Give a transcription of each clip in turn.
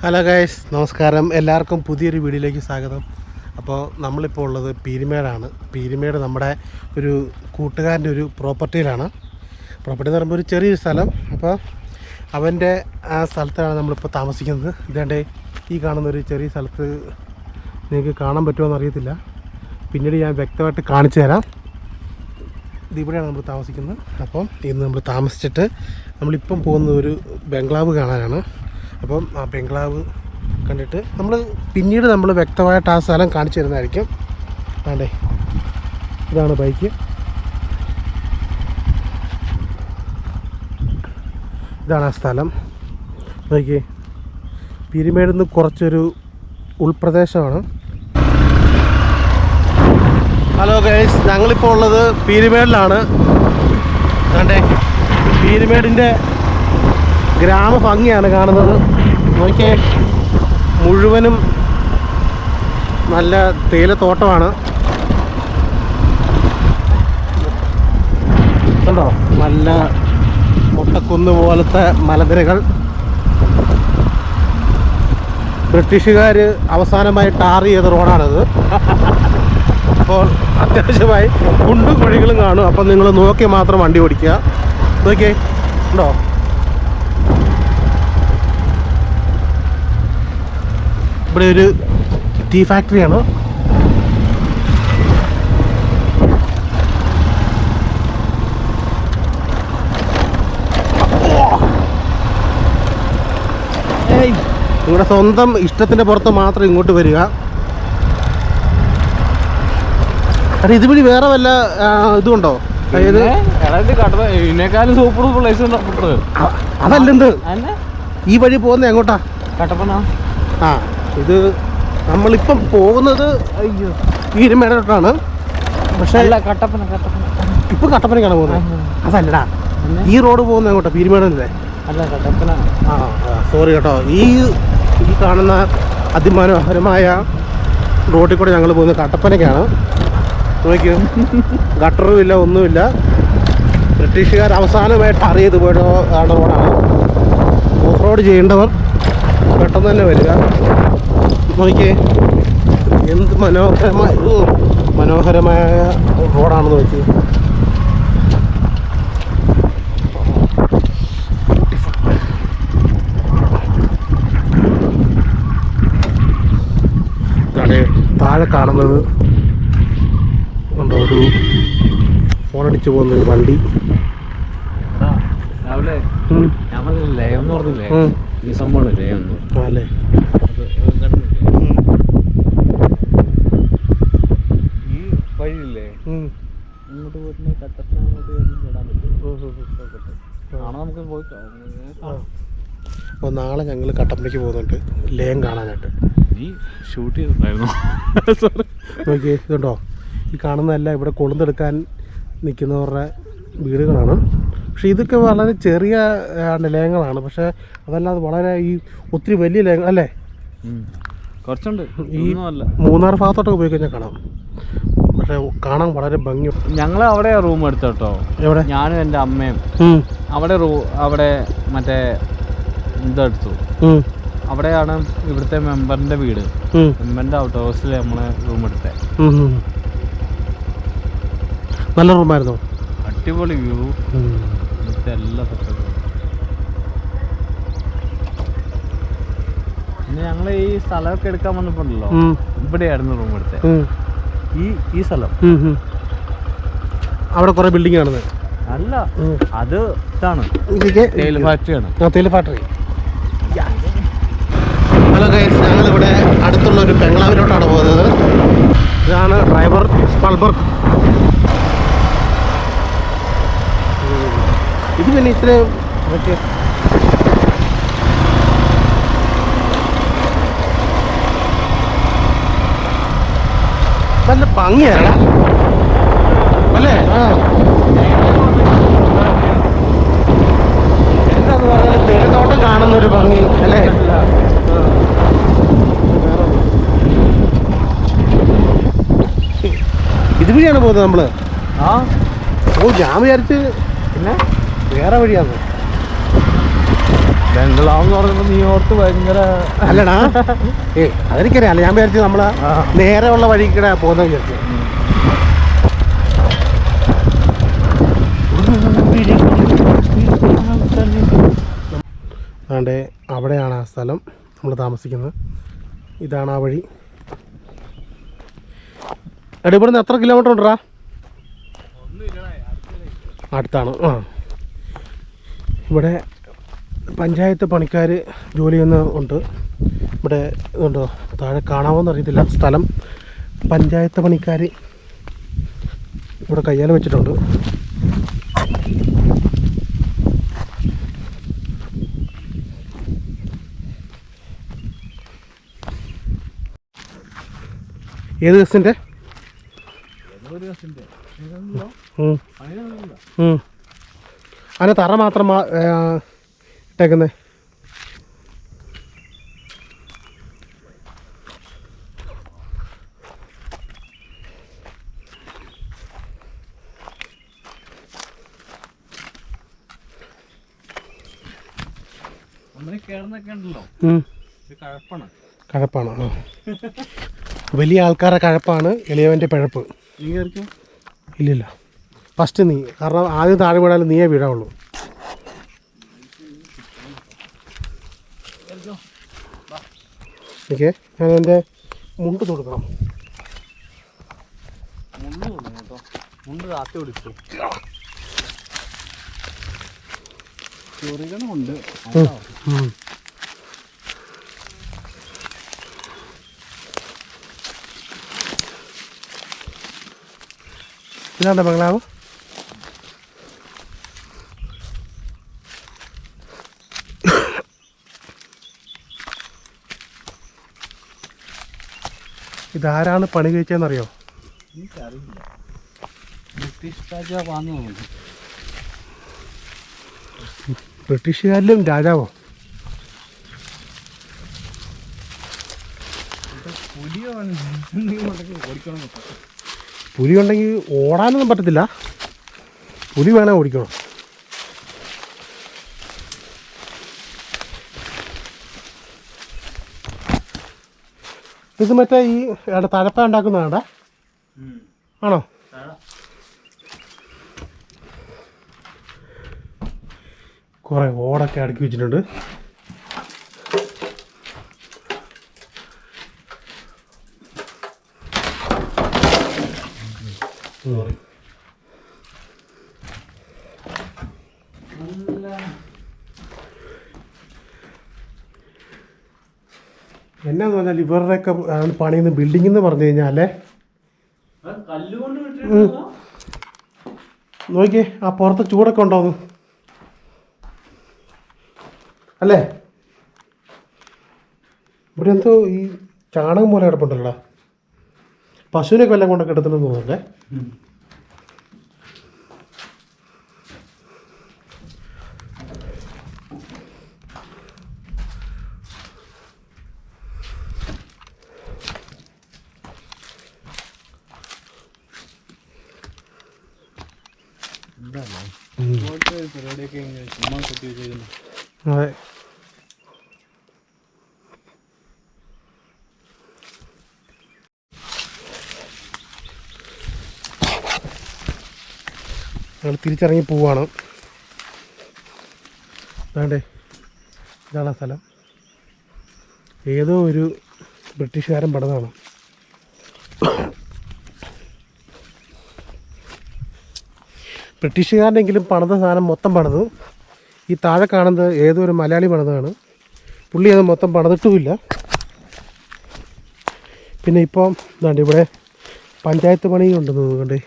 Hello guys, നമസ്കാരം. എല്ലാവർക്കും പുതിയൊരു വീഡിയോയിലേക്ക് സ്വാഗതം. അപ്പോൾ നമ്മളിപ്പോൾ ഉള്ളത് പീരുമേടാണ്. പീരുമേട് നമ്മുടെ ഒരു കൂട്ടുകാരൻ്റെ ഒരു പ്രോപ്പർട്ടിയിലാണ്. പ്രോപ്പർട്ടി എന്ന് പറയുമ്പോൾ ഒരു ചെറിയൊരു സ്ഥലം. അപ്പോൾ അവൻ്റെ ആ സ്ഥലത്താണ് നമ്മളിപ്പോൾ താമസിക്കുന്നത്. ഇതാണ്ടേ ഈ കാണുന്നൊരു ചെറിയ സ്ഥലത്ത് നിങ്ങൾക്ക് കാണാൻ പറ്റുമോ എന്നറിയത്തില്ല. പിന്നീട് ഞാൻ വ്യക്തമായിട്ട് കാണിച്ചു തരാം. ഇവിടെയാണ് നമ്മൾ താമസിക്കുന്നത്. അപ്പം ഇന്ന് നമ്മൾ താമസിച്ചിട്ട് നമ്മളിപ്പം പോകുന്ന ഒരു ബംഗ്ലാവ് കാണാനാണ്. അപ്പം ആ ബംഗ്ലാവ് കണ്ടിട്ട് പിന്നീട് നമ്മൾ വ്യക്തമായിട്ട് ആ സ്ഥലം കാണിച്ചു തരുന്നതായിരിക്കും. ആണ്ടേ ഇതാണ് ബൈക്ക്, ഇതാണ് ആ സ്ഥലം. ബൈക്ക് പീരുമേടിൽ നിന്ന് കുറച്ചൊരു ഉൾപ്രദേശമാണ്. ഹലോ ഗൈസ്, ഞങ്ങളിപ്പോൾ ഉള്ളത് പീരുമേടിലാണ്. ആണ്ടേ പീരുമേടിൻ്റെ ഗ്രാമഭംഗിയാണ് കാണുന്നത്. നോക്കിയേ, മുഴുവനും നല്ല തേയിലത്തോട്ടമാണ്. കണ്ടോ, നല്ല മുട്ടക്കുന്ന് പോലത്തെ മലനിരകൾ. ബ്രിട്ടീഷുകാർ അവസാനമായി ടാർ ചെയ്ത റോഡാണിത്. അപ്പോൾ അത്യാവശ്യമായി കുണ്ടും കുഴികളും കാണും. അപ്പം നിങ്ങൾ നോക്കി മാത്രം വണ്ടി ഓടിക്കുക. നോക്കിയേ, ഉണ്ടോ, ഇവിടെ ഒരു ടീ ഫാക്ടറിയാണ്. നിങ്ങളുടെ സ്വന്തം ഇഷ്ടത്തിൻ്റെ പുറത്ത് മാത്രം ഇങ്ങോട്ട് വരിക. അല്ല, ഇതുവഴി വേറെ വല്ല ഇതുണ്ടോ? അതല്ലെന്ത് ഈ വഴി പോകുന്നത് എങ്ങോട്ടാ? കട്ടപ്പന. ആ, ഇത് നമ്മളിപ്പം പോകുന്നത് പീരുമേടോട്ടാണ്. പക്ഷേ ഇപ്പം കട്ടപ്പനയ്ക്കാണ് പോകുന്നത്. അതല്ലടാ, ഈ റോഡ് പോകുന്നത് എങ്ങോട്ടാ? പീരുമേടല്ലേ? അല്ല, കട്ടപ്പന. ആ സോറി കേട്ടോ. ഈ കാണുന്ന അതിമനോഹരമായ റോഡിൽ കൂടെ ഞങ്ങൾ പോകുന്നത് കട്ടപ്പനയ്ക്കാണ്. നോക്കിയോ, ഗട്ടറും ഇല്ല, ഒന്നുമില്ല. ബ്രിട്ടീഷുകാർ അവസാനമായിട്ട് അറിയത് പോയ റോഡാണ്. ഓഫ് റോഡ് ചെയ്യേണ്ടവർ പെട്ടെന്ന് തന്നെ വരിക. നോക്കിയേ, എന്ത് മനോഹരമായ റോഡാണെന്ന് നോക്കി. താഴെ കാണുന്നത് ഉണ്ടോ, ഒരു ഫോണടിച്ച് പോകുന്നൊരു വണ്ടി. രാവിലെ ലയം എന്ന് പറഞ്ഞില്ലേ, ഈ സംഭവമാണ് ലയം. അല്ലേ, ഈ വഴിയില്ലേ ഇങ്ങോട്ട് പോയിട്ട് കട്ടപ്പന അങ്ങോട്ട് വിടാൻ പറ്റും. ആണോ നമുക്ക് പോയി. അപ്പോൾ നാളെ ഞങ്ങൾ കട്ടപ്പനയ്ക്ക് പോകുന്നുണ്ട് ലയം കാണാനായിട്ട്. നീ ഷൂട്ട് ചെയ്തിട്ടുണ്ടായിരുന്നു? നോക്കിയേ, ഇതുണ്ടോ, ഈ കാണുന്നതല്ല ഇവിടെ കൊളുന്തെടുക്കാൻ നിൽക്കുന്നവരുടെ വീടുകളാണ്. പക്ഷേ ഇതൊക്കെ വളരെ ചെറിയ ലയങ്ങളാണ്. പക്ഷേ അതല്ലാതെ വളരെ ഈ ഒത്തിരി വലിയ ലയങ്ങൾ അല്ലേ. കുറച്ചുണ്ട്. ഈ മൂന്നാർ ഭാഗത്തോട്ടൊക്കെ പോയി കഴിഞ്ഞാൽ കാണാം. പക്ഷേ കാണാൻ വളരെ ഭംഗിയുണ്ട്. ഞങ്ങൾ അവിടെ റൂം എടുത്തോട്ടോ. എവിടെ? ഞാനും എൻ്റെ അമ്മയും അവിടെ മറ്റേ ഇതെടുത്തു. അവിടെയാണ് ഇവിടുത്തെ മെമ്പറിൻ്റെ വീട്. മെമ്പറിൻ്റെ ഔട്ട് ഹൗസിൽ നമ്മള് റൂം എടുത്തേ. നല്ല റൂമായിരുന്നു. അടിപൊളി വ്യൂ, ഇവിടുത്തെ എല്ലാ സെറ്റപ്പും. പിന്നെ ഞങ്ങൾ ഈ സ്ഥലമൊക്കെ എടുക്കാൻ വന്നപ്പോണ്ടല്ലോ, ഇവിടെയായിരുന്നു റൂം എടുത്തത്. ഈ സ്ഥലം അവിടെ കുറെ ബിൽഡിംഗ് കാണുന്നത് അല്ല, അത് ഇതാണ് തേയില ഫാക്ടറിയാണ്. തേയില ഫാക്ടറി. ഹലോ ഗൈസ്, ഞങ്ങളിവിടെ അടുത്തുള്ള ഒരു ബംഗ്ലാവിലോട്ടാണ് പോകുന്നത്. ഇതാണ് ഡ്രൈവർ സ്പൾബർഗ്. ഇത് പിന്നെ ഇത്രയും നല്ല ഭംഗിയാണ് അല്ലേ. എന്താന്ന് പറഞ്ഞാൽ തേയിലത്തോട്ടം കാണുന്നൊരു ഭംഗി അല്ലേ. ഇതുവഴിയാണ് പോകുന്നത് നമ്മള്. ഓ, ഞാൻ വിചാരിച്ച് പിന്നെ വേറെ വഴിയാണ്. ബംഗ്ലാവ് എന്ന് പറയുമ്പോൾ നീ ഓർത്ത് ഭയങ്കര അല്ലടാ അതെനിക്കറിയാം. അല്ല ഞാൻ വിചാരിച്ചു നമ്മള് നേരെ ഉള്ള വഴിക്കിടെ പോകുന്ന വിചാരിച്ചു. അതുകൊണ്ട് അവിടെയാണ് ആ സ്ഥലം നമ്മൾ താമസിക്കുന്നത്. ഇതാണ് ആ വഴി. എടാ ഇവിടുന്ന് എത്ര കിലോമീറ്റർ ഉണ്ടടാ? അടുത്താണ്. ഇവിടെ പഞ്ചായത്ത് പണിക്കാർ ജോലി ചെയ്യുന്നുണ്ട്. ഇവിടെ ഇതുണ്ടോ താഴെ കാണാമോന്ന് അറിയത്തില്ല സ്ഥലം. പഞ്ചായത്ത് പണിക്കാർ ഇവിടെ കയ്യാൽ വെച്ചിട്ടുണ്ട്. ഏത് ബസ്സിൻ്റെ? അതിന് തറ മാത്രം ഇട്ടേക്കുന്നത്. കഴപ്പാണ്. വലിയ ആൾക്കാരുടെ കഴപ്പാണ് എളിയവൻ്റെ പിഴപ്പ്. ഇല്ലില്ല, ഫസ്റ്റ് നീ. കാരണം ആദ്യം താഴെ വീണാലും നീയേ വീഴാവുള്ളൂ. ഓക്കെ, ഞാൻ എൻ്റെ മുണ്ട് കൊടുക്കണം. ഇതാണ് ബംഗ്ലാവ്. ഇതാരാണ് പണി കഴിച്ചതെന്നറിയോ? ബ്രിട്ടീഷുകാരിലും രാജാവോ? പുലി ഉണ്ടെങ്കിൽ ഓടാനൊന്നും പറ്റത്തില്ല. പുലി വേണേൽ ഓടിക്കണം. ഇത് മറ്റേ ഈ തഴപ്പ ഉണ്ടാക്കുന്നതാണ്ടാ? ആണോ? കുറേ ഓടൊക്കെ അടുക്കി വെച്ചിട്ടുണ്ട്. എന്നാന്ന് പറഞ്ഞാൽ ഇവരുടെയൊക്കെ പണിയുന്ന ബിൽഡിംഗ് എന്ന് പറഞ്ഞു കഴിഞ്ഞാലേ, നോക്കിയേ ആ പുറത്ത് ചൂടൊക്കെ ഉണ്ടോന്ന് അല്ലേ? ഇവിടെ എന്തോ ഈ ചാണകം പോലെ കിടപ്പുണ്ടല്ലോ. പശുവിനൊക്കെ എല്ലാം കൊണ്ടൊക്കെ എടുത്തിട്ടെന്ന് തോന്നുന്നല്ലേ. അതെ, ഞങ്ങൾ തിരിച്ചിറങ്ങി പോവാണ്. വേണ്ടേ, ഇതാണ് സ്ഥലം. ഏതോ ഒരു ബ്രിട്ടീഷുകാരൻ പണിതാണ്. ബ്രിട്ടീഷുകാരനെങ്കിലും പണിത സാധനം മൊത്തം പണിതു. ഈ താഴെ കാണുന്നത് ഏതോ ഒരു മലയാളി പണിതാണ്. പുള്ളി അത് മൊത്തം പണിതിട്ടുമില്ല. പിന്നെ ഇപ്പം ഇതാണ്ട് ഇവിടെ പഞ്ചായത്ത് പണിയുണ്ടെന്ന് തോന്നുന്നുണ്ട്.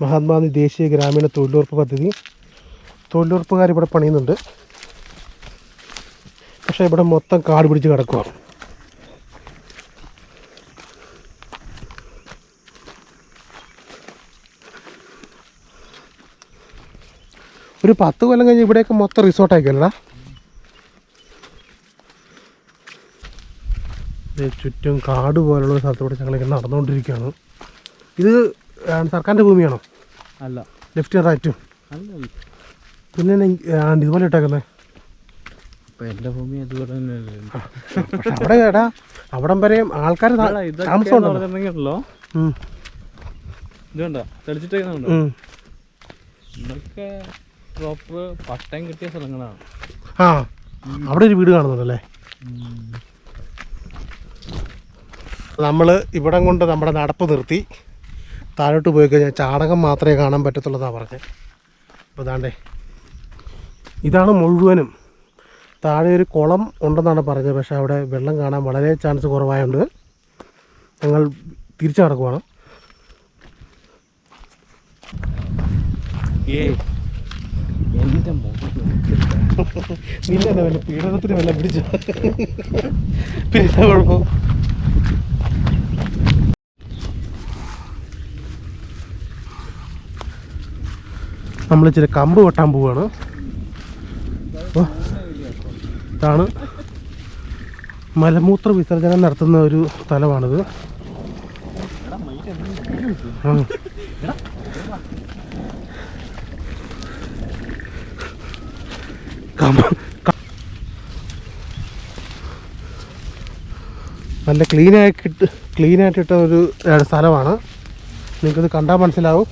മഹാത്മാഗാന്ധി ദേശീയ ഗ്രാമീണ തൊഴിലുറപ്പ് പദ്ധതി. തൊഴിലുറപ്പുകാർ ഇവിടെ പണിയുന്നുണ്ട്. പക്ഷേ ഇവിടെ മൊത്തം കാട് പിടിച്ച് കിടക്കുക. ഒരു 10 കൊല്ലം കഴിഞ്ഞ് ഇവിടെയൊക്കെ മൊത്തം റിസോർട്ടായിരിക്കുമല്ലടാ. ചുറ്റും കാട് പോലുള്ള സ്ഥലത്തൂടെ ഞങ്ങളിങ്ങനെ നടന്നുകൊണ്ടിരിക്കുകയാണ്. ഇത് സർക്കാരിൻ്റെ ഭൂമിയാണോ? അല്ല, ലെഫ്റ്റും റൈറ്റും. പിന്നെ ഇതുപോലെ ഇട്ടേക്കുന്നത് എൻ്റെ ഭൂമി അതുപോലെ തന്നെയല്ലേ. പക്ഷെ അവിടെ കേടാ അവിടം വരെയും ആൾക്കാർ താമസം പറഞ്ഞിട്ടുണ്ടെങ്കിലോ ഇതുണ്ടോ തെളിച്ചിട്ടേക്കുന്നുണ്ടോ, ഇതൊക്കെ പ്രോപ്പർ പട്ടയം കിട്ടിയ സ്ഥലങ്ങളാണ്. ആ അവിടെ ഒരു വീട് കാണുന്നുണ്ടല്ലേ. നമ്മൾ ഇവിടം കൊണ്ട് നമ്മുടെ നടപ്പ് നിർത്തി താഴോട്ട് പോയി കഴിഞ്ഞാൽ ചാണകം മാത്രമേ കാണാൻ പറ്റത്തുള്ളതാണ് പറഞ്ഞത്. അപ്പോൾ ഇതാണ്ടേ ഇതാണ് മുഴുവനും. താഴെ ഒരു കുളം ഉണ്ടെന്നാണ് പറഞ്ഞത്, പക്ഷേ അവിടെ വെള്ളം കാണാൻ വളരെ ചാൻസ് കുറവായതുകൊണ്ട് ഞങ്ങൾ തിരിച്ചു നടക്കുവാണ്. നിന്നെ വല്ല പീഡനത്തിന് വല്ല പിടിച്ചോ? പിന്നെ കുഴപ്പം. നമ്മൾ ഇച്ചിരി കമ്പ് വെട്ടാൻ പോവുകയാണ്. ഇതാണ് മലമൂത്ര വിസർജനം നടത്തുന്ന ഒരു സ്ഥലമാണിത്. നല്ല ക്ലീനായിട്ടിട്ട ഒരു സ്ഥലമാണ്. നിങ്ങൾക്കിത് കണ്ടാൽ മനസ്സിലാവും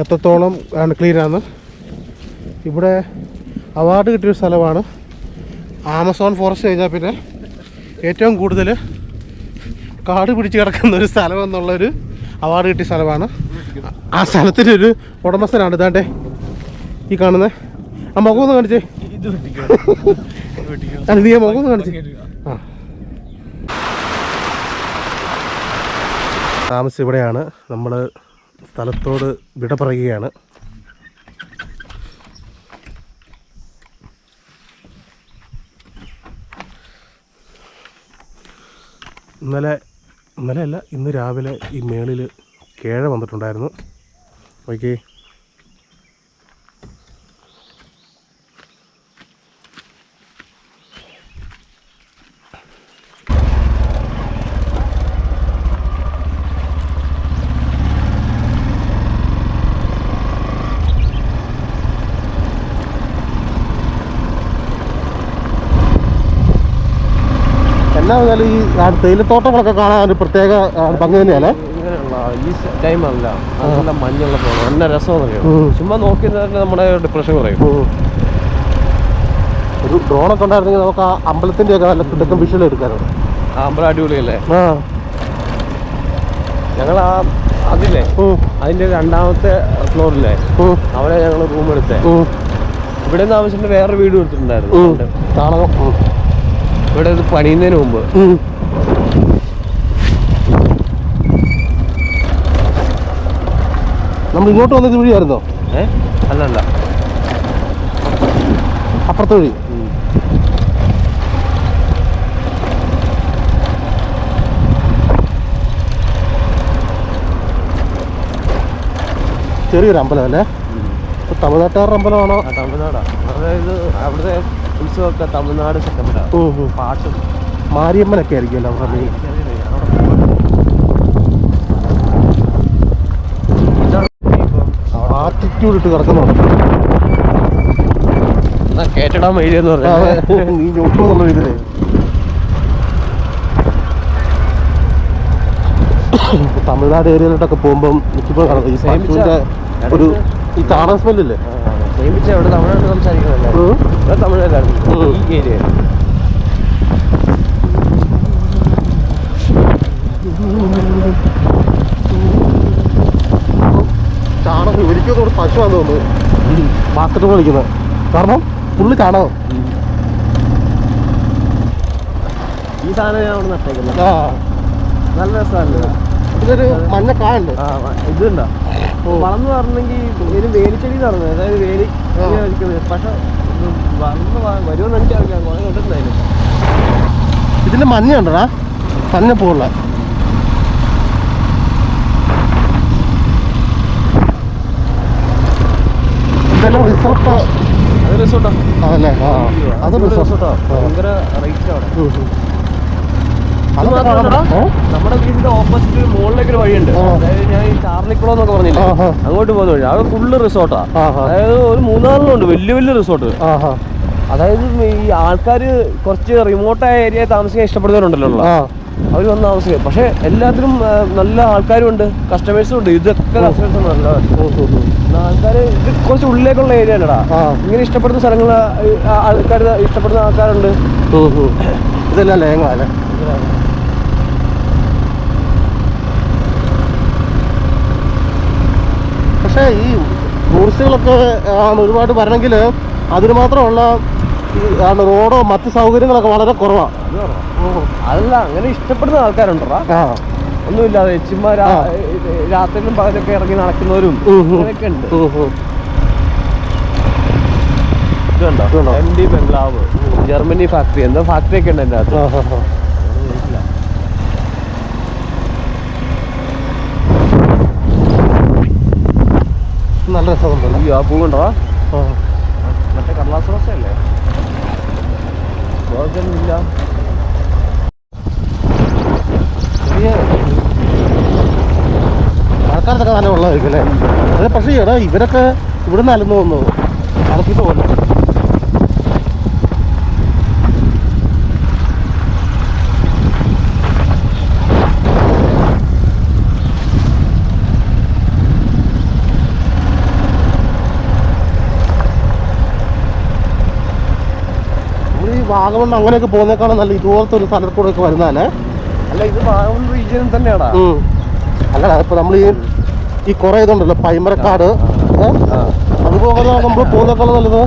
എത്രത്തോളം ആണ് ക്ലീനാണ്. ഇവിടെ അവാർഡ് കിട്ടിയൊരു സ്ഥലമാണ്. ആമസോൺ ഫോറസ്റ്റ് കഴിഞ്ഞാൽ പിന്നെ ഏറ്റവും കൂടുതൽ കാട് പിടിച്ച് കിടക്കുന്ന ഒരു സ്ഥലം എന്നുള്ളൊരു അവാർഡ് കിട്ടിയ സ്ഥലമാണ്. ആ സ്ഥലത്തിനൊരു ഉടമസ്ഥനാണ് ഇതാണ്ടേ ഈ കാണുന്നത്. ആ മുഖം ഒന്ന് കാണിച്ചേ. അല്ല നീ ആ മുഖം ഒന്ന് കാണിച്ചേ. ആ താമസം ഇവിടെയാണ്. നമ്മൾ സ്ഥലത്തോട് വിട പറയുകയാണ്. ഇന്നലെയല്ല ഇന്ന് രാവിലെ ഈ മേളിൽ കേഴ വന്നിട്ടുണ്ടായിരുന്നു. ഓക്കെ, എന്നാലും ഈ തേയിലത്തോട്ടങ്ങളൊക്കെ കാണാൻ ഒരു പ്രത്യേക ഭംഗി തന്നെയല്ലേ. ഇങ്ങനെയുള്ള ഈ ടൈമല്ല, നല്ല മഞ്ഞുള്ളപ്പോൾ നല്ല രസമെന്നറിയോ. ചുമ്മാ നോക്കി നമ്മുടെ ഡിപ്രഷൻ കുറയും. ഒരു ഡ്രോണൊക്കെ ഉണ്ടായിരുന്നെങ്കിൽ നമുക്ക് ആ അമ്പലത്തിൻ്റെ ഒക്കെ നല്ല കിടക്കും വിഷ്വൽ എടുക്കാറുണ്ട്. ആ അമ്പലം അടിപൊളിയല്ലേ. ഞങ്ങൾ അതില്ലേ അതിൻ്റെ 2ാമത്തെ ഫ്ലോറിലെ അവിടെ ഞങ്ങൾ റൂം എടുത്തേ. ഇവിടെ നിന്ന് ആവശ്യത്തിന് വേറെ വീട് എടുത്തിട്ടുണ്ടായിരുന്നു. ഇവിടെ ഇത് പണിയുന്നതിന് മുമ്പ്. നമ്മൾ ഇങ്ങോട്ട് വന്നത് വഴിയായിരുന്നോ? അല്ലല്ല, അപ്പുറത്തെ വഴി. ചെറിയൊരു അമ്പലം അല്ലേ? തമിഴ്നാട്ടുകാരുടെ അമ്പലമാണോ? തമിഴ്നാടാ. അതായത് അവിടുത്തെ ഉത്സവമൊക്കെ തമിഴ്നാട് സെക്കൻഡാണ്. പാട്ടും മാരിയമ്മനൊക്കെ ആയിരിക്കുമല്ലോ അവിടെ. ആറ്റിറ്റ്യൂഡ് ഇട്ട് കിടക്കുന്നുണ്ട്. കേട്ടിടാൻ വൈദ്യെന്ന് പറഞ്ഞാൽ നീ ഞൊട്ടുന്നുള്ള ഇതിലേ തമിഴ്നാട് ഏരിയയിലോട്ടൊക്കെ പോകുമ്പം എനിക്കിപ്പോൾ കാണുന്നത് ഈ പശുവിൻ്റെ ഒരു ഈ ചാണക സ്മെല്ലില്ലേ. പ്രേമിച്ച ഇവിടെ തമിഴ്നാട് സംസാരിക്കുന്നല്ലേ, ഇവിടെ തമിഴ്നാടായിരുന്നു ഈ ഏരിയ. ചാണകം ഒരിക്കലും പശുവാന്ന് തോന്നുന്നു ബാസ്കറ്റ് ബോൾ കളിക്കുന്നത്. കാരണം ഫുള്ള് ചാണകം. ഈ സാധനം ഞാൻ അവിടെ നട്ടേക്കുന്നത്. നല്ല രസമല്ലേ. ഇതൊരു മഞ്ഞ കായുണ്ട്. ഇതുണ്ടോ വളർന്ന് പറഞ്ഞെങ്കിൽ ഇതിന് വേലിച്ചെടി നടന്നു. അതായത് വേലി കളിക്കുന്നത്. പക്ഷെ വളർന്ന് വരുമെന്ന് എനിക്കറിയാം. കുറെ കണ്ടിട്ടുണ്ടായിരുന്നു. ഇതിൽ മഞ്ഞയുണ്ടടാ, മഞ്ഞ പൂവുള്ള. ഇതെല്ലാം റിസോർട്ട്. അത് റിസോർട്ടാ അതല്ലേ? അത് റിസോർട്ടാ. ഭയങ്കര റേറ്റ് അവിടെ. നമ്മുടെ വീടിന്റെ ഓപ്പോസിറ്റ് മുകളിലേക്ക് ഒരു വഴിയുണ്ട്. അതായത് ഞാൻ ഈ ചാർലിക്കുളം എന്നൊക്കെ പറഞ്ഞില്ലേ, അങ്ങോട്ട് പോകുന്ന വഴി. അത് ഫുള്ള് റിസോർട്ടാ. അതായത് ഒരു 3-4 ഉണ്ട് വലിയ വലിയ റിസോർട്ട്. അതായത് ഈ ആൾക്കാർ കുറച്ച് റിമോട്ടായ ഏരിയ താമസിക്കാൻ ഇഷ്ടപ്പെടുന്നവരുണ്ടല്ലോ, അവർ വന്ന് താമസിക്കുക. പക്ഷെ എല്ലാത്തിനും നല്ല ആൾക്കാരും ഉണ്ട്, കസ്റ്റമേഴ്സും ഉണ്ട്. ഇതൊക്കെ കസ്റ്റമേഴ്സ് നല്ല ആൾക്കാർ. ഇത് കുറച്ച് ഉള്ളിലേക്കുള്ള ഏരിയ അല്ലടാ. ഇങ്ങനെ ഇഷ്ടപ്പെടുന്ന സ്ഥലങ്ങൾ ആൾക്കാർ ഇഷ്ടപ്പെടുന്ന ആൾക്കാരുണ്ട്. ഇതെല്ലാം ലേങ്ങളല്ലേ. പക്ഷേ ഈ ടൂറിസ്റ്റുകളൊക്കെ ഒരുപാട് വരണമെങ്കിൽ അതിന് മാത്രമുള്ള റോഡോ മറ്റ് സൗകര്യങ്ങളൊക്കെ വളരെ കുറവാണ്. അതല്ല, അങ്ങനെ ഇഷ്ടപ്പെടുന്ന ആൾക്കാരുണ്ടോ? ഒന്നുമില്ലാതെ ചുമ്മാ രാത്രിയിലും പകലൊക്കെ ഇറങ്ങി നടക്കുന്നവരും അങ്ങനെയൊക്കെ ഉണ്ട്. ഇതുണ്ടോ MD ബംഗ്ലാവ്, ജർമ്മനി ഫാക്ടറി, എന്തോ ഫാക്ടറി ഒക്കെ ഉണ്ട് എൻ്റെ അകത്ത്. നല്ല രസമുണ്ടല്ലോ. ആ പൂവുണ്ടോ? മറ്റേ കടലാസ് റോസയല്ലേ? ഇല്ല. ആൾക്കാരൊക്കെ നല്ല വെള്ളമായിരിക്കും അല്ലേ? അതെ. പക്ഷേ എടാ ഇവരൊക്കെ ഇവിടെ നിന്ന് അലന്നു വന്നു അലക്കിട്ട് പോലെ. വാഗമൺ അങ്ങനെയൊക്കെ പോകുന്നേക്കാളും നല്ല ഇതുപോലത്തെ ഒരു സ്ഥലത്ത് കൂടെ ഒക്കെ വരുന്നാലേ. അല്ല, ഇത് വാഗമൺ റീജിയൻ തന്നെയാടാ. അല്ലടാ, ഇപ്പൊ നമ്മൾ ഈ കുറെ ഇതുണ്ടല്ലോ പൈമരക്കാട്, അതുപോലെ നമ്മൾ പോകുന്നേക്കാളും നല്ലത്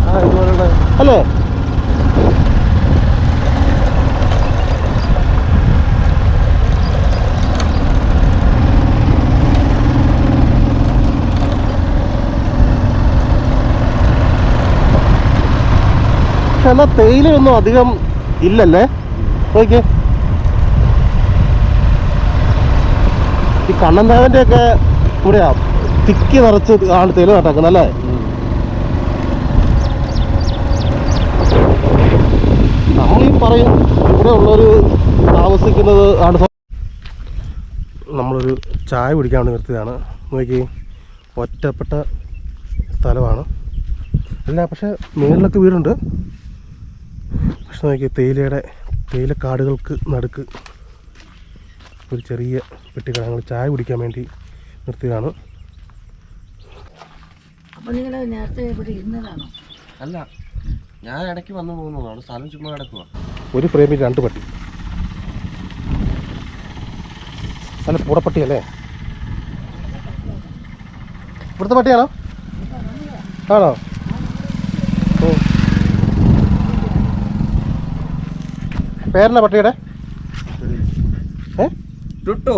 അല്ലേ? പക്ഷെ എന്നാൽ തേയിലയൊന്നും അധികം ഇല്ലല്ലേ? നോക്കിയേ, ഈ കണ്ണൻദേവന്റെ ഒക്കെ ഇവിടെയാ തിക്കി നിറച്ച് ആണ് തേയില നട്ടാക്കുന്നത് അല്ലേ? നമ്മളീ പറയും ഇവിടെ ഉള്ളൊരു താമസിക്കുന്നത് ആണ്. നമ്മളൊരു ചായ കുടിക്കാൻ വേണ്ടി നിർത്തിയതാണ്. നോക്കി, ഒറ്റപ്പെട്ട സ്ഥലമാണ്. അല്ല, പക്ഷെ മേളിലൊക്കെ വീടുണ്ട്. പക്ഷെ നോക്കി, തേയിലക്കാടുകൾക്ക് നടുക്ക് ഒരു ചെറിയ പെട്ടിക്കട. ഞങ്ങൾ ചായ കുടിക്കാൻ വേണ്ടി നിർത്തിയതാണ്. അല്ല, ഞാൻ ഇടയ്ക്ക് വന്നു പോകുന്നതാണ്. സ്ഥലം ചുമ്മാ കിടക്കുക. ഒരു ഫ്രെയിമിൽ 2 പട്ടി. നല്ല പൂടപ്പട്ടിയല്ലേ? ഇവിടുത്തെ പട്ടിയാണോ? ആണോ? പേരെന്നാ പട്ടിയുടെ? ടുട്ടോ.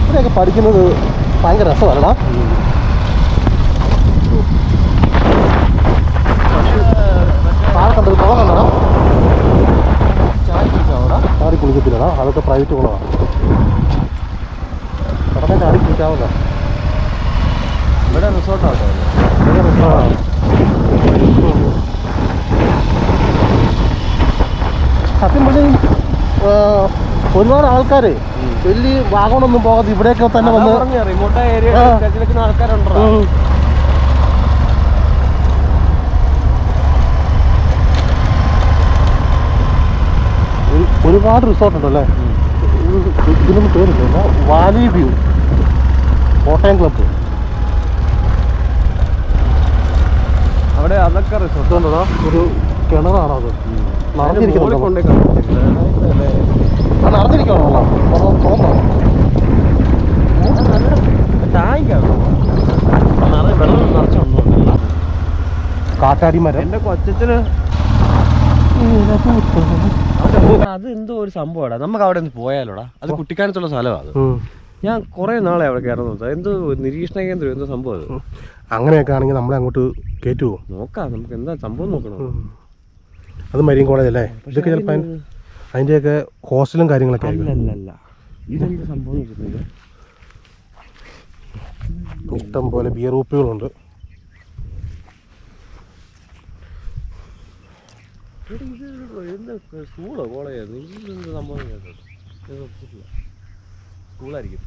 ഇവിടെയൊക്കെ പഠിക്കുന്നത് ഭയങ്കര രസമല്ലടാ. താഴെ കണ്ടൊരു കുളം കണ്ടടാ. ചാടി കുളിക്കത്തില്ലടാ, അതൊക്കെ പ്രൈവറ്റ് കുളമാണ്. കടന്നെ ചാടി കുളിക്കാവുന്ന ഇവിടെ റിസോർട്ടാണ്. സത്യം പറഞ്ഞ ഒരുപാട് ആൾക്കാർ വലിയ വാഗമണൊന്നും പോകാതെ ഇവിടെയൊക്കെ തന്നെ വന്ന് റിമോട്ടായ ഏരിയ ആൾക്കാരുണ്ടോ? ഒരുപാട് റിസോർട്ട് ഉണ്ടല്ലേ? ഇതിനൊന്നും പേരില്ല. Valley view Kottayam club. അവിടെ അതൊക്കെ റിസോർട്ട് ഉണ്ടോ? ഒരു കിണറാണോ അത്? നടന്നിരിക്കണോ? കാറ്റാടിമരം. എന്റെ കൊച്ചന് അത് എന്തോ ഒരു സംഭവമാണ്. നമുക്ക് അവിടെ ഒന്ന് പോയാലോടാ. അത് കുട്ടിക്കാനത്തുള്ള സ്ഥലമാണ്. ഞാൻ കുറെ നാളെ അവിടെ കയറുന്നത്. എന്തോ നിരീക്ഷണ കേന്ദ്രം, എന്തോ സംഭവം അത്. അങ്ങനെയൊക്കെ ആണെങ്കിൽ നമ്മളെ അങ്ങോട്ട് കയറ്റുമോ? നോക്കാം, നമുക്ക് എന്താ സംഭവം നോക്കണം. അത് മരീൻ കോളേജ് അല്ലേ? ഇതൊക്കെ ചിലപ്പോൾ അതിൻ്റെയൊക്കെ ഹോസ്റ്റലും കാര്യങ്ങളൊക്കെ അല്ല. ഇതെന്താ സംഭവം വെച്ചിട്ടുണ്ട്? ഇഷ്ടം പോലെ ബിയർ കുപ്പികളുണ്ട്. സ്കൂളോ കോളേജോ സംഭവം സ്കൂളായിരിക്കും.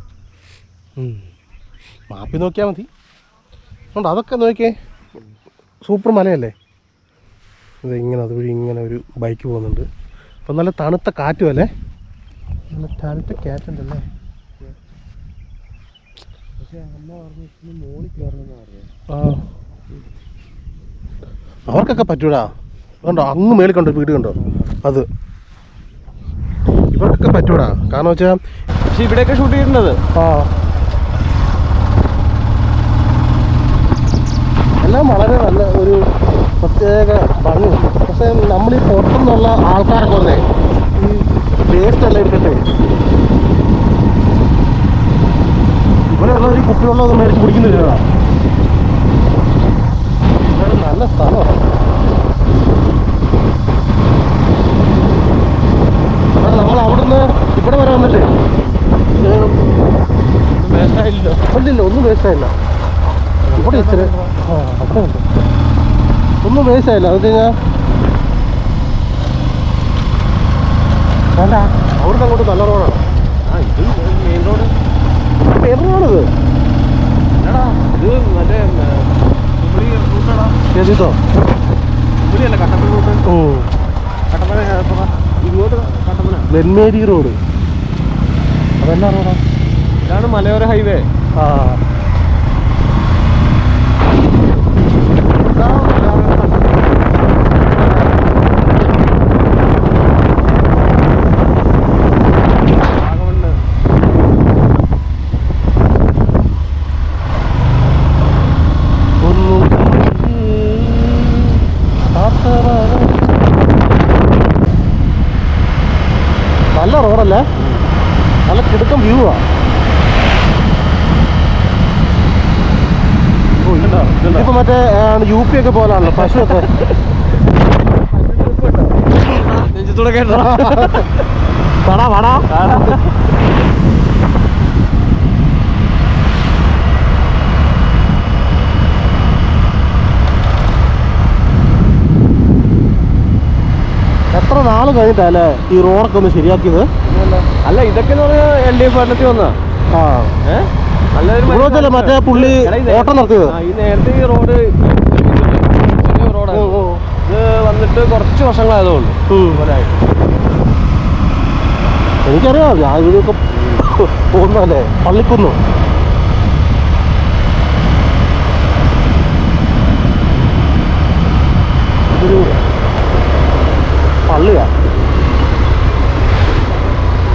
മാപ്പി നോക്കിയാൽ മതി. ഉണ്ട് അതൊക്കെ നോക്കിയേ, സൂപ്പർ മലയല്ലേ ഇത്. ഇങ്ങനെ അതുവഴി ഇങ്ങനെ ഒരു ബൈക്ക് പോകുന്നുണ്ട്. അപ്പം നല്ല തണുത്ത കാറ്റും അല്ലേ, നല്ല തണുത്ത കാറ്റുണ്ടല്ലേ. പക്ഷേ അമ്മ പറഞ്ഞു മോളിൽ കയറണമെന്ന് പറഞ്ഞു. ആ അവർക്കൊക്കെ പറ്റൂടാ. കണ്ടോ അങ്ങ് മേളിൽ കണ്ടോ വീട് കണ്ടോ, അത് ഇവർക്കൊക്കെ പറ്റൂടാ. കാരണം വെച്ചാൽ പക്ഷെ ഇവിടെയൊക്കെ ഷൂട്ട് ചെയ്തിട്ടുണ്ടത്. ആ എല്ലാം വളരെ നല്ല ഒരു പ്രത്യേക ഭംഗിയുണ്ട്. പക്ഷേ നമ്മളീ പുറത്തുനിന്നുള്ള ആൾക്കാരൊക്കെ വന്നേ ഈ വേസ്റ്റ് എല്ലാം എടുക്കട്ടെ, ഇവിടെയുള്ള ഈ കുപ്പിവെള്ളം മേടിച്ച് കുടിക്കുന്നില്ല. നല്ല സ്ഥലമാണ്. നമ്മൾ അവിടുന്ന് ഇവിടെ വരെ വന്നിട്ടേ വേസ്റ്റായില്ലോ. ഇല്ലില്ല, ഒന്നും വേസ്റ്റായില്ല. ഇവിടെ ഇച്ചിരി ഒക്കെ ഉണ്ട്, ഒന്നും വേസ്റ്റായില്ല. അത് കഴിഞ്ഞാൽ വേണ്ട, അവിടുന്ന് അങ്ങോട്ട് നല്ല റോഡാണ്. ഇത് മെയിൻ റോഡ്. മെയിൻ റോഡത് എന്നടാ ഇത് മറ്റേ കുമളി റൂട്ടാടാ. ഏതോ കുമളിയല്ല, കട്ടപ്പന റൂട്ട്. കട്ടപ്പന ഇങ്ങോട്ട് കട്ടപ്പന വെന്മേരി റോഡ്, അതെല്ലാം റോഡാ. ഇതാണ് മലയോര ഹൈവേ. ആ നല്ല റോഡല്ലേ, നല്ല കിടുക്കം വ്യൂ ആ. ഇതിപ്പോ മറ്റേ UP ഒക്കെ പോലാണല്ലോ പശുവൊക്കെ. നെഞ്ചത്തൂടെ കേട്ടോ. വടാ വടാ എത്ര നാൾ കഴിഞ്ഞിട്ടല്ലേ ഈ റോഡൊക്കെ ഒന്ന് ശരിയാക്കിയത്? അല്ല ഇതൊക്കെ LDF ഭരണത്തിൽ വന്നാ. ആ നല്ലൊരു മറ്റേ പുള്ളി ഓട്ടം നടത്തിയത്. ഈ നേരത്തെ ഈ റോഡ് ചെറിയ റോഡാണ്. ഇത് വന്നിട്ട് കുറച്ച് വർഷങ്ങളായതുള്ളൂ. എനിക്കറിയാം, ഞാൻ ഇവിടെയൊക്കെ പോകുന്നതല്ലേ, പള്ളിക്കുന്നു. ഇതൊരു പള്ളിയാ.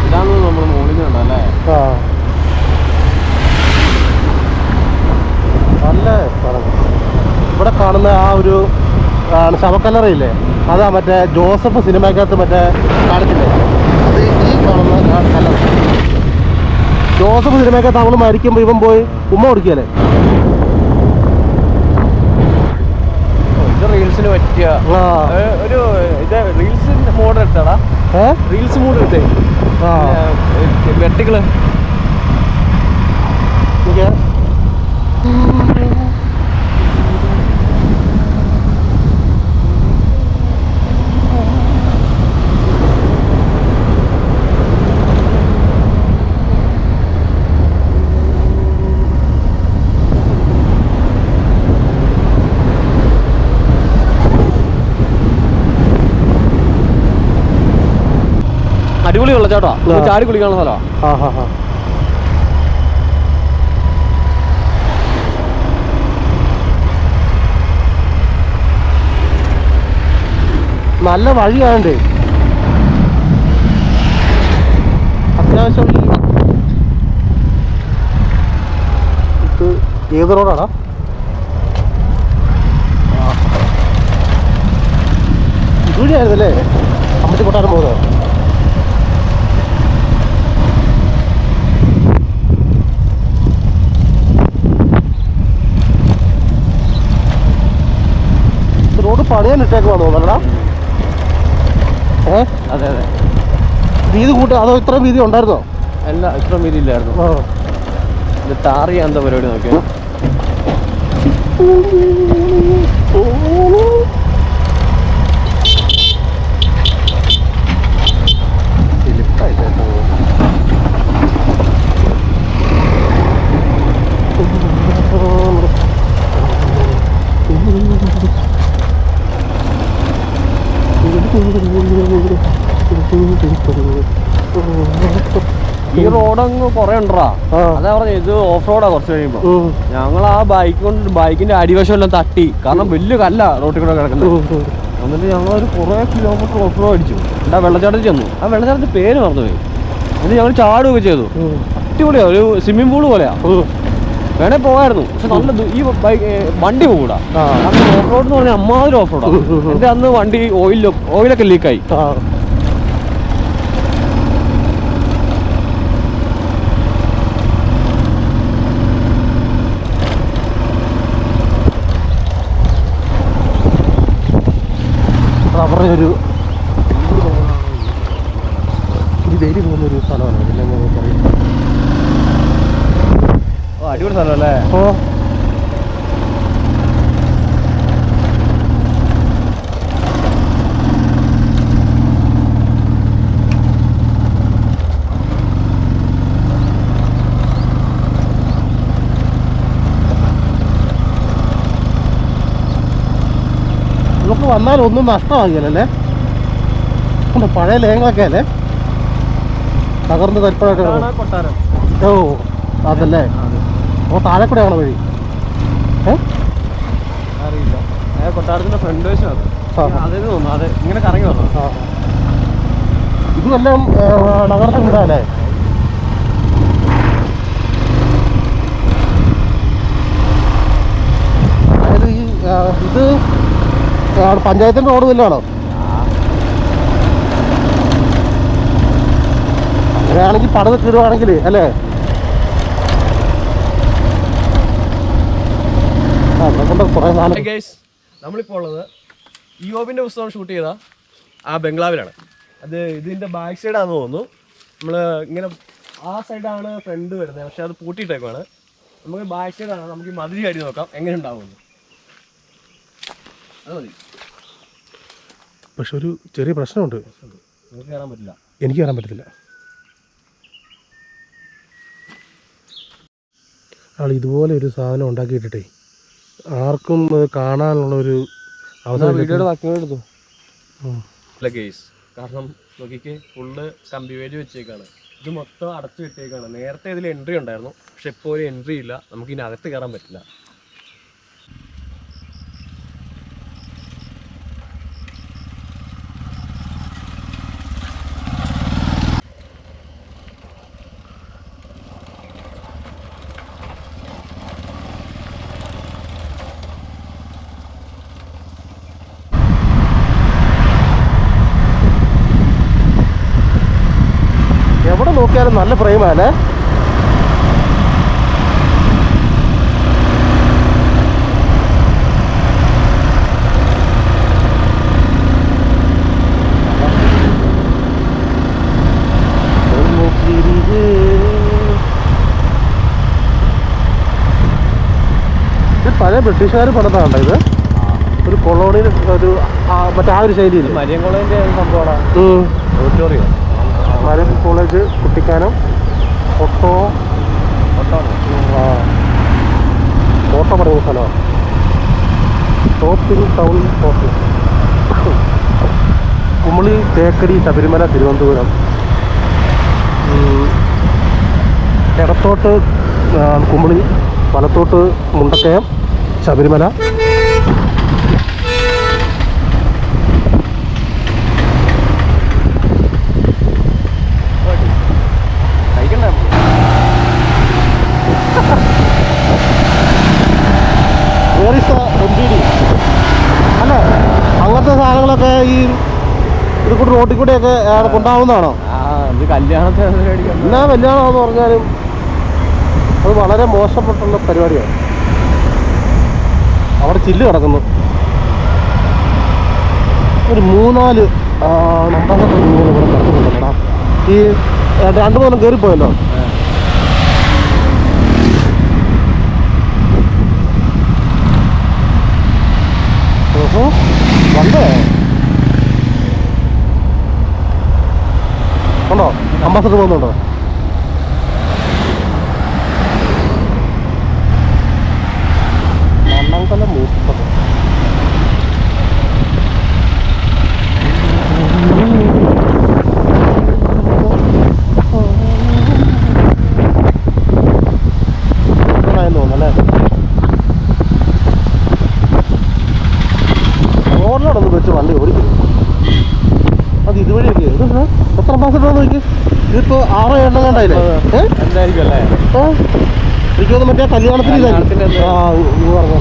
ഇതാണ് നമ്മൾ മോളിൽ കണ്ടല്ലേ. ആ നല്ല സ്ഥലം. ഇവിടെ കാണുന്ന ആ ഒരു ശവക്കല്ലറയില്ലേ, അതാ മറ്റേ ജോസഫ് സിനിമയ്ക്കകത്ത് മറ്റേ കാണിച്ചില്ലേ, അത് ഈ കാണുന്ന കല്ലറ. ജോസഫ് സിനിമയ്ക്കകത്ത് അവൾ മരിക്കുമ്പോൾ ഇവൻ പോയി ഉമ്മ കൊടുക്കുകയല്ലേ. ഇത് റീൽസിന് പറ്റിയ ഒരു ഇത് റീൽസിന്റെ മോഡ് എടുത്താടാ. റീൽസ് മോഡ് എടുത്തേ. വെട്ടികള് അടിപൊളി വെള്ളച്ചാട്ടാ. ചാടി കുളിക്കാനുള്ള സ്ഥലമാണ്. നല്ല വഴിയാണ്ടേ, അത്യാവശ്യം. ഇത് ഏത് റോഡാടാ? ഇതുവഴിയായിരുന്നല്ലേ അമ്മച്ചി കൊട്ടാരം പോകുന്നത്? റോഡ് പണിയാനിട്ടേക്കുവാണോ തോന്നണടാ? അതെ അതെ. വീതി കൂട്ടുക അതോ ഇത്ര വീതി ഉണ്ടായിരുന്നോ? അല്ല, ഇത്ര വീതി ഇല്ലായിരുന്നു. ഇത് ടാർ ചെയ്യാൻ എന്താ പരിപാടി നോക്കിയോ? ഈ റോഡങ്ങ് കുറെ ഉണ്ടാ. അതാ പറഞ്ഞ ഇത് ഓഫ് റോഡാ കുറച്ച് കഴിയുമ്പോ. ഞങ്ങൾ ആ ബൈക്കിന്റെ അടിവശം എല്ലാം തട്ടി. കാരണം വലിയ കല്ല റോട്ടിൽ കൂടെ കിടക്കുന്നത്. എന്നിട്ട് ഞങ്ങളൊരു കുറെ കിലോമീറ്റർ ഓഫ് റോഡ് അടിച്ചു. എന്താ വെള്ളച്ചാട്ടത്തിൽ ചെന്നു. ആ വെള്ളച്ചാട്ടത്തിന്റെ പേര് മറന്നുപോയി. എന്നിട്ട് ഞങ്ങൾ ചാടുകയൊക്കെ ചെയ്തു. അടിപൊളിയാ, ഒരു സ്വിമ്മിംഗ് പൂള് പോലെയാ. വേണേ പോകായിരുന്നു, പക്ഷെ നല്ല ഈ വണ്ടി പോകൂടാ. ഓഫ് റോഡ് എന്ന് പറഞ്ഞാൽ അമ്മാതിരി ഓഫ് റോഡാ. എന്റെ അന്ന് വണ്ടി ഓയിലൊക്കെ ലീക്കായി. റബ്ബറിന് ഒരു ഡെയിലി പോകുന്നൊരു സ്ഥലമാണ്. അടിപൊളി സ്ഥലം അല്ലേ? നമുക്ക് വന്നാലും ഒന്നും നഷ്ടമാകില്ലല്ലേ? പഴയ ലേങ്ങളൊക്കെ അല്ലേ തകർന്ന് തരിപ്പഴൊക്കെ. ഓ അതല്ലേ? ഓ താഴെ കൂടെയാണോ വഴി? അറിയില്ല. കൊട്ടാരത്തിന്റെ ഫ്രണ്ട് വശം അത്. അതിന് തോന്നുന്നു അത് ഇങ്ങനെ കറങ്ങി വന്നു. ഇതുമെല്ലാം നഗരത്തിൽ വിടാല്ലേ? അതായത് ഈ ഇത് പഞ്ചായത്തിന്റെ റോഡ് വല്ലതാണോ? അങ്ങനെയാണെങ്കിൽ പടന്നിട്ട് ഇടുവാണെങ്കിൽ അല്ലേ? നമ്മളിപ്പോൾ ഉള്ളത് ഇയോബിന്റെ പുസ്തകം ഷൂട്ട് ചെയ്ത ആ ബംഗ്ലാവിലാണ്. അത് ഇതിന്റെ ബാക്ക് സൈഡാണെന്ന് തോന്നുന്നു. നമ്മൾ ഇങ്ങനെ ആ സൈഡാണ് ഫ്രണ്ട് വരുന്നത്, പക്ഷെ അത് പൂട്ടിയിട്ടേക്കാണ്. നമുക്ക് ബാക്ക് സൈഡാണ്. നമുക്ക് ഈ മതിൽ കയറി നോക്കാം എങ്ങനെ ഉണ്ടാവുമെന്ന്. അത് മതി. പക്ഷെ ഒരു ചെറിയ പ്രശ്നമുണ്ട്. നിങ്ങൾക്ക് കയറാൻ പറ്റില്ല. എനിക്ക് കയറാൻ പറ്റത്തില്ല. ആൾ ഇതുപോലെ ഒരു സാധനം ഉണ്ടാക്കിയിട്ടേ ആർക്കും കാണാനുള്ളൊരു അവസരം. വീഡിയോയുടെ വാക്കുകളെടുത്തു. കാരണം നോക്കിക്ക് ഫുള്ള് കമ്പി വേലി വെച്ചേക്കാണ്. ഇത് മൊത്തം അടച്ചു വിട്ടേക്കാണ്. നേരത്തെ ഇതിൽ എൻട്രി ഉണ്ടായിരുന്നു, പക്ഷെ ഇപ്പോൾ ഒരു എൻട്രി ഇല്ല. നമുക്ക് ഇനി അകത്ത് കയറാൻ പറ്റില്ല. എവിടെ നോക്കിയാലും നല്ല പ്രേമല്ലേ? ഇത് പഴയ ബ്രിട്ടീഷുകാർ പണിതാണ്ടോ ഇത്? ഒരു കൊളോണിയൽ ഒരു മറ്റേ ആ ഒരു ശൈലിയിൽ മരിയൻ കോളേജിന്റെ സംഭവമാണ്. ഓഡിറ്റോറിയം മരം കോളേജ് കുട്ടിക്കാനം ഓട്ടോ പറയുന്ന സ്ഥലമാണ്. Shopping town shopping. Kumily, Thekkady, Sabarimala, Thiruvananthapuram. ഇടത്തോട്ട് കുമളി, വലത്തോട്ട് മുണ്ടക്കയം, ശബരിമല. അല്ല അങ്ങനത്തെ സാധനങ്ങളൊക്കെ ഈ ഇത് കൂടെ റോട്ടിൽ കൂടെയൊക്കെ കൊണ്ടാവുന്നതാണോ? എല്ലാ കല്യാണമെന്ന് പറഞ്ഞാലും അത് വളരെ മോശപ്പെട്ടുള്ള പരിപാടിയാണ്. അവിടെ ചില്ല് കിടക്കുന്നു. ഒരു 3-4 നമ്പറൊക്കെ ഇവിടെ കിടക്കുന്നുണ്ടല്ലോടാ. ഈ 2-3 കയറിപ്പോയല്ലോ. വണ്ടേ ഉണ്ടോ? അംബാസഡർ പോകുന്നുണ്ടോ? മണ്ണാങ്കല മൂപ്പത്. നോക്കി, ഇതിപ്പോ 6 എണ്ണം കണ്ടായില്ലേ? എന്തായിരിക്കും അല്ലേ? എനിക്ക് തോന്നുന്നു മറ്റേ കല്യാണത്തിന് പറഞ്ഞു.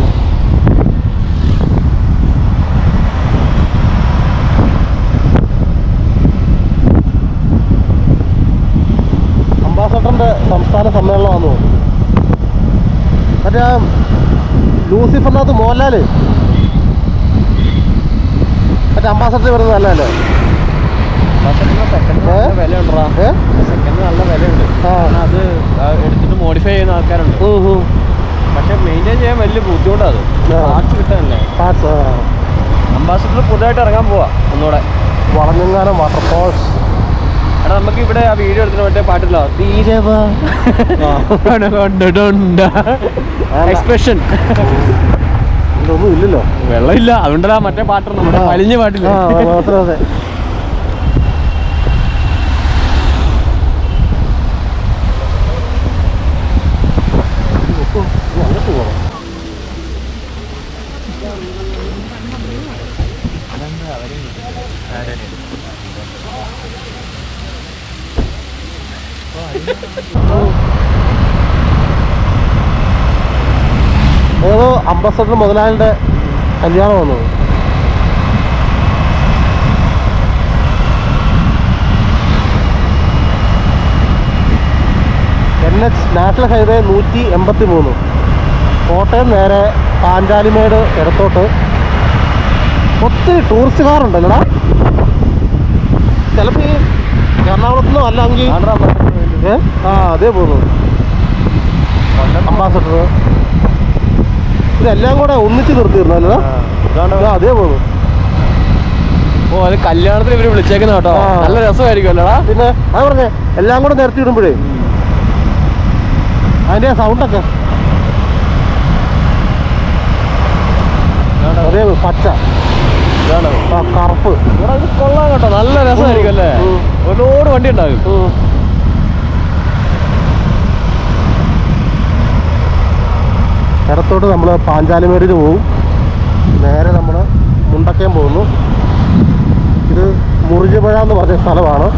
അംബാസഡറിന്റെ സംസ്ഥാന സമ്മേളനമാണെന്ന് തോന്നുന്നു. മറ്റേ ലൂസിഫറിനകത്ത് മോഹൻലാല് മറ്റേ അംബാസഡർ വരുന്നത് നല്ലതല്ലേ? സെക്കൻഡ് നല്ല വിലയുണ്ട്. അത് എടുത്തിട്ട് മോഡിഫൈ ചെയ്യുന്ന ആൾക്കാരുണ്ട്. പക്ഷെ മെയിൻറ്റെയിൻ ചെയ്യാൻ വലിയ ബുദ്ധിമുട്ടാണ്. പാർട്സ് കിട്ടാനല്ലേ? അംബാസഡർ പുതുതായിട്ട് ഇറങ്ങാൻ പോവാ ഒന്നുകൂടെ. വളഞ്ഞങ്ങാനം വാട്ടർഫോൾസ്. എടാ നമുക്ക് ഇവിടെ ആ വീഡിയോ എടുത്തിട്ട് മറ്റേ പാട്ടില്ല, എക്സ്പ്രഷൻ ഇതൊന്നും ഇല്ലല്ലോ, വെള്ളമില്ല. അതുകൊണ്ടല്ല മറ്റേ പാട്ട് നമ്മുടെ വലിഞ്ഞ പാട്ടില്ല. അതെ. ഏതോ അംബാസഡർ മുതലാളിയുടെ കല്യാണം വന്നത്. NH നാഷണൽ ഹൈവേ 183 കോട്ടയം നേരെ പാഞ്ചാലിമേട് ഇടത്തോട്ട്. ഒത്തിരി ടൂറിസ്റ്റ് കാറുണ്ടല്ലോടാ. ചിലപ്പോൾ ഈ എറണാകുളത്തുനിന്നോ അല്ലെങ്കിൽ അതേ പോകുന്നു അംബാസഡർ. ഇതെല്ലാം കൂടെ ഒന്നിച്ച് നിർത്തിയിരുന്നല്ലോ. അതേ പോകുന്നു. ഓ, അത് കല്യാണത്തിന് ഇവര് വിളിച്ചേക്കുന്ന കേട്ടോ. നല്ല രസമായിരിക്കും അല്ലടാ. പിന്നെ അത് പറഞ്ഞേ, എല്ലാം കൂടെ നിരത്തി ഇടുമ്പോഴേ അതിൻ്റെ സൗണ്ടൊക്കെ അതേ പച്ച കറുപ്പ് കൊള്ളാം കേട്ടോ. നല്ല രസമായിരിക്കും അല്ലേ? ഒരുപാട് വണ്ടി ഉണ്ടാകും. ഇടത്തോട്ട് നമ്മൾ പാഞ്ചാലിമേടിന് പോവും. നേരെ നമ്മൾ മുണ്ടക്കയം പോകുന്നു. ഇത് മുറിഞ്ഞുപുഴ എന്ന് പറഞ്ഞ സ്ഥലമാണ്.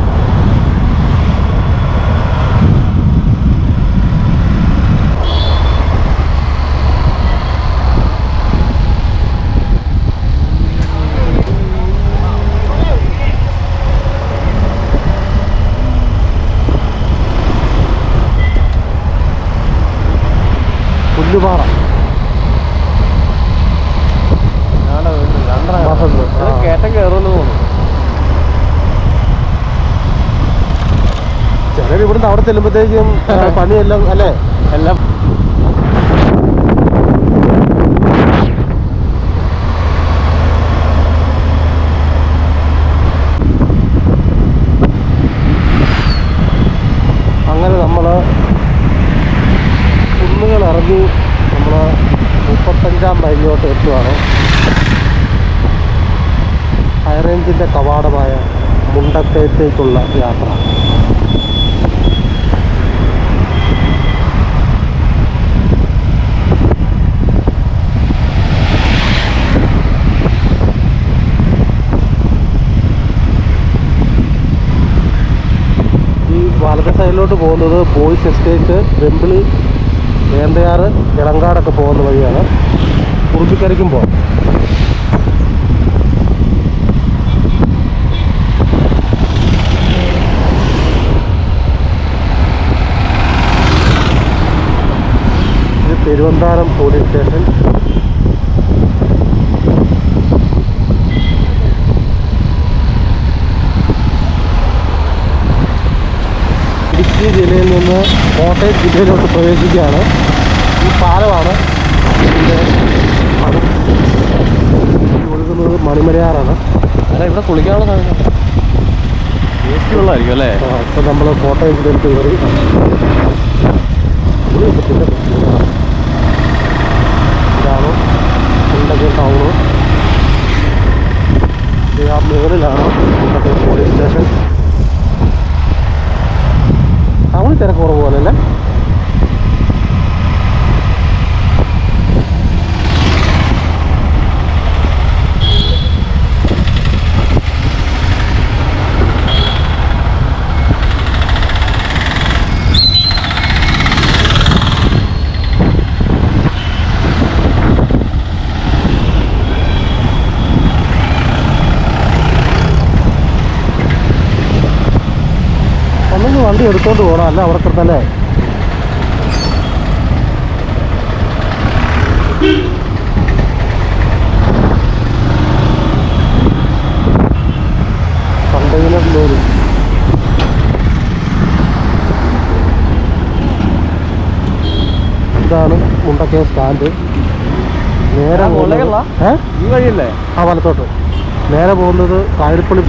പുല്ലുപാറ കയറ്റം കയറുമെന്ന് തോന്നുന്നു. ചിലർ ഇവിടുന്ന് അവിടെ ചെല്ലുമ്പോഴത്തേക്കും പണിയെല്ലാം അല്ലേ എല്ലാം. അങ്ങനെ നമ്മൾ കുന്നുകൾ ഇറങ്ങി നമ്മൾ 35-ാം മൈലിലോട്ട് എത്തുകയാണ്. ഹൈറേഞ്ചിൻ്റെ കവാടമായ മുണ്ടക്കയത്തേക്കുള്ള യാത്ര. ഈ വലത് സൈഡിലോട്ട് പോകുന്നത് ബോയ്സ് എസ്റ്റേറ്റ്, വെമ്പിളി, വേന്തയാറ്, ഇളങ്കാടൊക്കെ പോകുന്ന വഴിയാണ്. കുറുമ്പിക്കരയ്ക്കും പോകാം. ഇത് പെരുവന്താനം പോലീസ് സ്റ്റേഷൻ. ഇടുക്കി ജില്ലയിൽ നിന്ന് കോട്ടയം ജില്ലയിലോട്ട് പ്രവേശിക്കുകയാണ്. ഈ പാലമാണ് ഇതിൻ്റെ ഒഴുകുന്നത്. മണിമലയാറാണ്. അല്ല, ഇവിടെ കുളിക്കാനുള്ള സാധനം ടേസ്റ്റ് വെള്ളമായിരിക്കും അല്ലേ? ഇപ്പം നമ്മൾ കോട്ടയം ജില്ലയിലോട്ട് കയറി. ഇതാണ് മുണ്ടക്കയം ടൗണ്. ആ മുകളിലാണ് മുണ്ടക്കയം പോലീസ് സ്റ്റേഷൻ. ടൗണിൽ തിരക്ക് കുറവ് പോലെ അല്ലേ? വണ്ടി എടുത്തോണ്ട് പോകണം, അല്ല അവിടെ കിടത്തല്ലേ. Container lorry. ഇതാണ് മുണ്ടക്കയം സ്റ്റാൻഡ്. നേരെ ഈ വഴിയല്ലേ? ആ വലത്തോട്ട് നേരെ പോകുന്നത് കായൽപ്പള്ളി